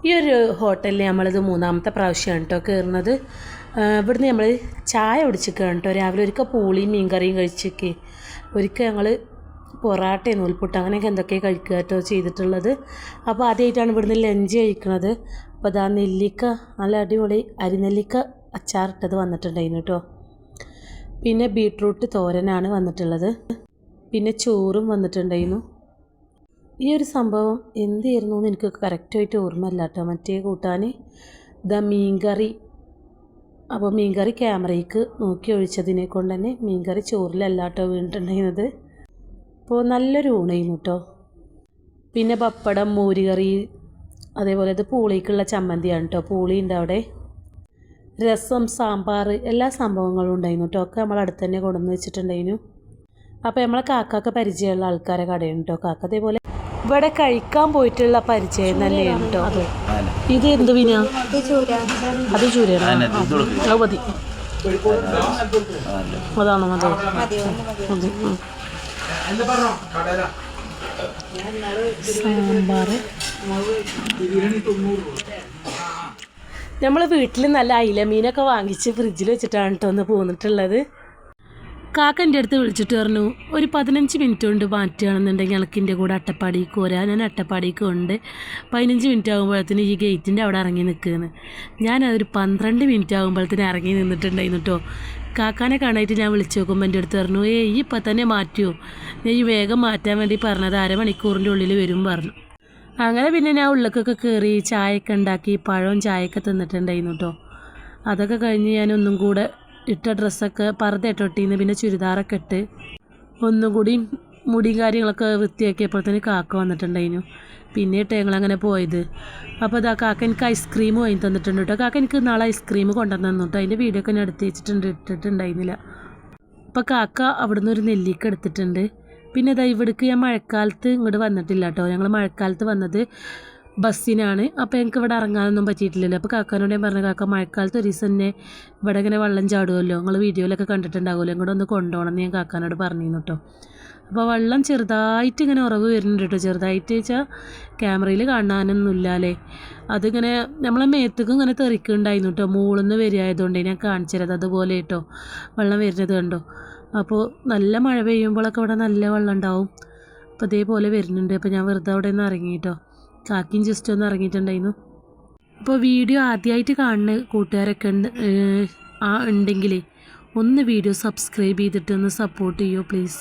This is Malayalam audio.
ഈ ഒരു ഹോട്ടലിൽ നമ്മളിത് മൂന്നാമത്തെ പ്രാവശ്യമാണ് കേട്ടോ കയറുന്നത്. ഇവിടുന്ന് നമ്മൾ ചായ കുടിച്ചിരിക്കുകയാണ് കേട്ടോ. രാവിലെ ഒരിക്കൽ പൂളിയും മീൻകറിയും കഴിച്ചിരിക്കുക, ഒരിക്കൽ ഞങ്ങൾ പൊറാട്ടയും നൂൽപുട്ട് അങ്ങനെയൊക്കെ എന്തൊക്കെയാണ് കഴിക്കുക കേട്ടോ ചെയ്തിട്ടുള്ളത്. അപ്പോൾ ആദ്യമായിട്ടാണ് ഇവിടുന്ന് ലഞ്ച് കഴിക്കുന്നത്. അപ്പോൾ അതാ നെല്ലിക്ക, നല്ല അടിപൊളി അരിനെല്ലിക്ക അച്ചാറിട്ടത് വന്നിട്ടുണ്ടായിരുന്നു കേട്ടോ. പിന്നെ ബീട്രൂട്ട് തോരനാണ് വന്നിട്ടുള്ളത്. പിന്നെ ചോറും വന്നിട്ടുണ്ടായിരുന്നു. ഈ ഒരു സംഭവം എന്തായിരുന്നു എന്ന് എനിക്ക് കറക്റ്റായിട്ട് ഓർമ്മയില്ല കേട്ടോ. മറ്റേ കൂട്ടാൻ ഇതാ മീൻകറി. അപ്പോൾ മീൻകറി ക്യാമറയ്ക്ക് നോക്കി ഒഴിച്ചതിനെ കൊണ്ട് തന്നെ മീൻകറി ചോറിലല്ല കേട്ടോ വീണിട്ടുണ്ടായിരുന്നത്. അപ്പോൾ നല്ലൊരു ഊണായിരുന്നു കേട്ടോ. പിന്നെ പപ്പടം, മോരുകറി, അതേപോലെ ഇത് പൂളിക്കുള്ള ചമ്മന്തിയാണ് കേട്ടോ. പൂളി ഉണ്ട് അവിടെ, രസം, സാമ്പാർ, എല്ലാ സംഭവങ്ങളും ഉണ്ടായിരുന്നു കേട്ടോ. ഒക്കെ നമ്മൾ അടുത്ത് തന്നെ കൊണ്ടുവന്ന് വെച്ചിട്ടുണ്ടായിരുന്നു. അപ്പോൾ നമ്മളെ കാക്കൊക്കെ പരിചയമുള്ള ആൾക്കാരെ കടയാണ് കേട്ടോ. കാക്ക അതേപോലെ ഇവിടെ കഴിക്കാൻ പോയിട്ടുള്ള പരിചയം തന്നെയാണ് കേട്ടോ. ഇത് എന്ത് വിനാ? അത് ചൂരയാണ്. അത് മതി, അതാണോ? മതി. സാമ്പാർ. നമ്മൾ വീട്ടിൽ നല്ല അയില മീനൊക്കെ വാങ്ങിച്ച് ഫ്രിഡ്ജിൽ വെച്ചിട്ടാണ് കേട്ടോ ഒന്ന് പോന്നിട്ടുള്ളത്. കാക്ക എൻ്റെ അടുത്ത് വിളിച്ചിട്ട് പറഞ്ഞു, ഒരു 15 മിനിറ്റ് കൊണ്ട് മാറ്റുകയാണെന്നുണ്ടെങ്കിൽ ഞങ്ങൾക്ക് എൻ്റെ കൂടെ അട്ടപ്പാടിക്ക് വരാം. ഞാൻ അട്ടപ്പാടിക്ക് ഉണ്ട്. 15 മിനിറ്റ് ആകുമ്പോഴത്തേന് ഈ ഗേറ്റിൻ്റെ അവിടെ ഇറങ്ങി നിൽക്കുകയാണ്. ഞാനതൊരു 12 മിനിറ്റ് ആകുമ്പോഴത്തേന് ഇറങ്ങി നിന്നിട്ടുണ്ടായിരുന്നു കേട്ടോ. കാക്കാനെ കാണാനായിട്ട് ഞാൻ വിളിച്ച് നോക്കുമ്പോൾ എൻ്റെ അടുത്ത് പറഞ്ഞു, ഈ ഇപ്പം തന്നെ മാറ്റുമോ? ഈ വേഗം മാറ്റാൻ വേണ്ടി പറഞ്ഞത് 1/2 മണിക്കൂറിൻ്റെ ഉള്ളിൽ വരും പറഞ്ഞു. അങ്ങനെ പിന്നെ ഞാൻ ഉള്ളിലേക്കൊക്കെ കയറി ചായയൊക്കെ ഉണ്ടാക്കി പഴവും ചായയൊക്കെ തിന്നിട്ടുണ്ടായിരുന്നു കേട്ടോ. അതൊക്കെ കഴിഞ്ഞ് ഞാനൊന്നും കൂടെ ഇട്ട ഡ്രസ്സൊക്കെ പർദ്ദയിട്ട് ഒട്ടിന്ന് പിന്നെ ചുരിദാറൊക്കെ ഇട്ട് ഒന്നും കൂടി മുടിയും കാര്യങ്ങളൊക്കെ വൃത്തിയാക്കിയപ്പോഴത്തേന് കാക്ക വന്നിട്ടുണ്ടായിരുന്നു. പിന്നീട്ട് ഞങ്ങളങ്ങനെ പോയത്. അപ്പോൾ അതാ കാക്ക എനിക്ക് ഐസ്ക്രീം വാങ്ങി തന്നിട്ടുണ്ട് കേട്ടോ. കാക്ക എനിക്ക് നാളെ ഐസ്ക്രീം കൊണ്ടുവന്നു തന്നു കേട്ടോ. അതിൻ്റെ വീഡിയോ ഒക്കെ ഞാൻ എടുത്ത് വെച്ചിട്ടുണ്ട്, ഇട്ടിട്ടുണ്ടായിരുന്നില്ല. അപ്പോൾ കാക്ക അവിടുന്ന് ഒരു നെല്ലിക്ക എടുത്തിട്ടുണ്ട്. പിന്നെ ഇതാ ഇവിടേക്ക് ഞാൻ മഴക്കാലത്ത് ഇങ്ങോട്ട് വന്നിട്ടില്ല കേട്ടോ. ഞങ്ങൾ മഴക്കാലത്ത് വന്നത് ബസ്സിനാണ്. അപ്പോൾ എനിക്ക് ഇവിടെ ഇറങ്ങാനൊന്നും പറ്റിയിട്ടില്ലല്ലോ. അപ്പോൾ കാക്കാനോട് ഞാൻ പറഞ്ഞു, കാക്ക മഴക്കാലത്ത് ഒരു ദിവസം തന്നെ ഇവിടെ ഇങ്ങനെ വെള്ളം ചാടുമല്ലോ, നിങ്ങൾ വീഡിയോയിലൊക്കെ കണ്ടിട്ടുണ്ടാകുമല്ലോ, ഇങ്ങോട്ട് ഒന്ന് കൊണ്ടുപോകണം എന്ന് ഞാൻ കാക്കാനോട് പറഞ്ഞിരുന്നു കേട്ടോ. അപ്പോൾ വെള്ളം ചെറുതായിട്ട് ഇങ്ങനെ ഉറവ് വരുന്നുണ്ട് കേട്ടോ. ചെറുതായിട്ട് വെച്ചാൽ ക്യാമറയിൽ കാണാനൊന്നുമില്ല അല്ലേ. അതിങ്ങനെ നമ്മളെ മേത്തേക്കും ഇങ്ങനെ തെറിക്കുന്നുണ്ടായിരുന്നു കേട്ടോ. മുകളിൽ നിന്ന് വരികയായതുകൊണ്ട് ഞാൻ കാണിച്ചത് അതുപോലെ കേട്ടോ വെള്ളം വരുന്നത് കണ്ടോ. അപ്പോൾ നല്ല മഴ പെയ്യുമ്പോഴൊക്കെ ഇവിടെ നല്ല വെള്ളം ഉണ്ടാവും. അപ്പോൾ ഇതേപോലെ വരുന്നുണ്ട്. അപ്പോൾ ഞാൻ വെറുതെ അവിടെ നിന്ന് ഇറങ്ങി കേട്ടോ. കാക്കിയും ജസ്റ്റ് ഒന്ന് ഇറങ്ങിയിട്ടുണ്ടായിരുന്നു. അപ്പോൾ വീഡിയോ ആദ്യമായിട്ട് കാണുന്ന കൂട്ടുകാരൊക്കെ ഉണ്ടെങ്കിൽ ഒന്ന് വീഡിയോ സബ്സ്ക്രൈബ് ചെയ്തിട്ട് ഒന്ന് സപ്പോർട്ട് ചെയ്യുമോ പ്ലീസ്.